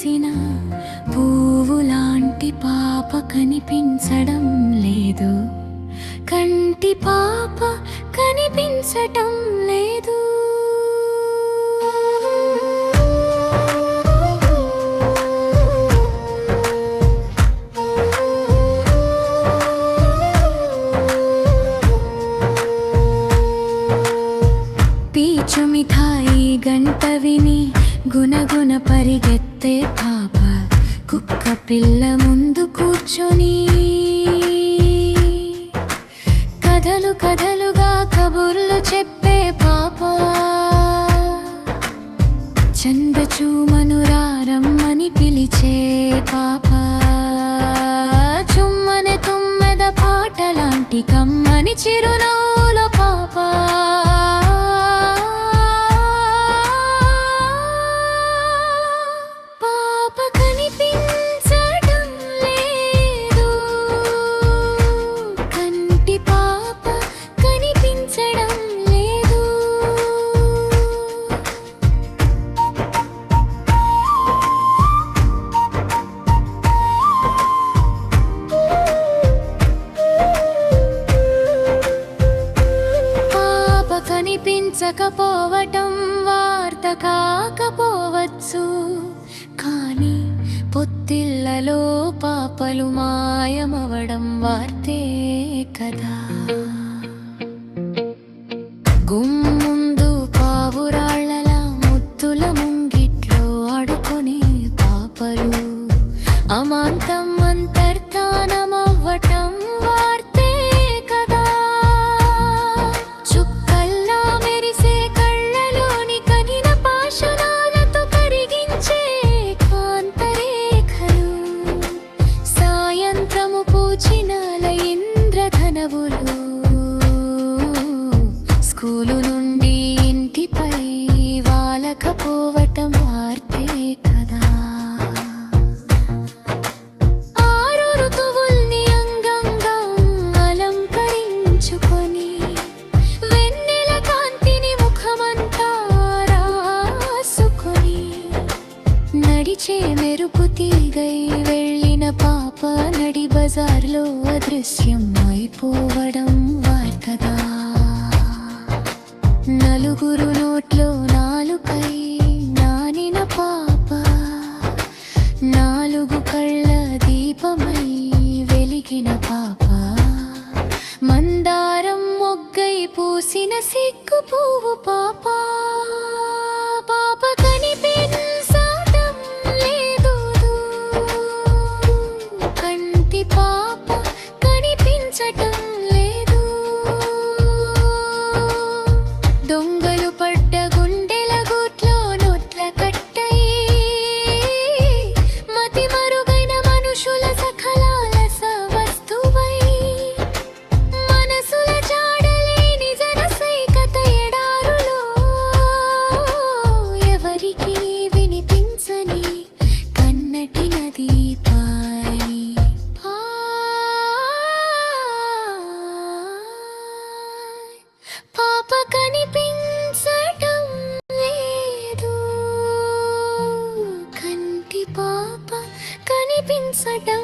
పూసిన పువ్వులాంటి పాప కనిపించడం లేదు, కంటి పాప కనిపించటం లేదు. పీచు మిఠాయి గంట విని గునగున పరిగెత్తే పాప, కుక్క పిల్ల ముందు కూర్చొని కథలు కథలుగా కబుర్లు చెప్పే పాప, చందచూమను రారమ్మని పిలిచే పాప, చుమ్మని తుమ్మెద పాటలాంటి కమ్మని చిరునవ్వుల పాప. కనిపించకపోవటం వార్త కాకపోవచ్చు, కానీ పొత్తిళ్లలో పాపలు మాయమవడం వార్తే కదా. గుమ్ముందు పావురాళ్లలా ముద్దుల ముంగిట్లో ఆడుకునే పాపలు అమాంతం అంతర్ధానమవ్వటం వార్తే కదా. చుక్కల్లా మెరిసే కళ్ళలోని కనిన పాశనాలతో కరిగించే కాంతరేఖలు, సాయంత్రము పూచినాల ఇంద్రధనవులు, స్కూలు నుండి ఇంటిపై వాలకపోవటం వార్తే కదా. ఆరు ఋతువుల్ని అంగంగా అలంకరించుకొని వెన్నెల కాంతిని ముఖమంతా రాసుకొని నడిచే మెరుపు తీగై వెళ్ళిన పాప నడి బజార్లో అదృశ్యం అయిపోవడం వార్తదా. నలుగురు నోట్లో నాలుకై నానిన పాప, నాలుగు కళ్ళ దీపమై వెలిగిన పాప, మందారం మొగ్గై పూసిన సిగ్గు పువ్వు పాప. పాప కనిపించటం లేదు, కంటి పాప కనిపించటం లేదు. దొంగలు పడ్డ గుండెల గూట్లో నోట్ల కట్టై మతి మరుగైన మనుషుల సకలాల వస్తువై మనసుల జాడలేని జనసైకత ఎడారులో ఎవరికి వినిపించని కన్నటి నదిపై పాప కనిపించటం లేదు, కంటి పాప కనిపించటం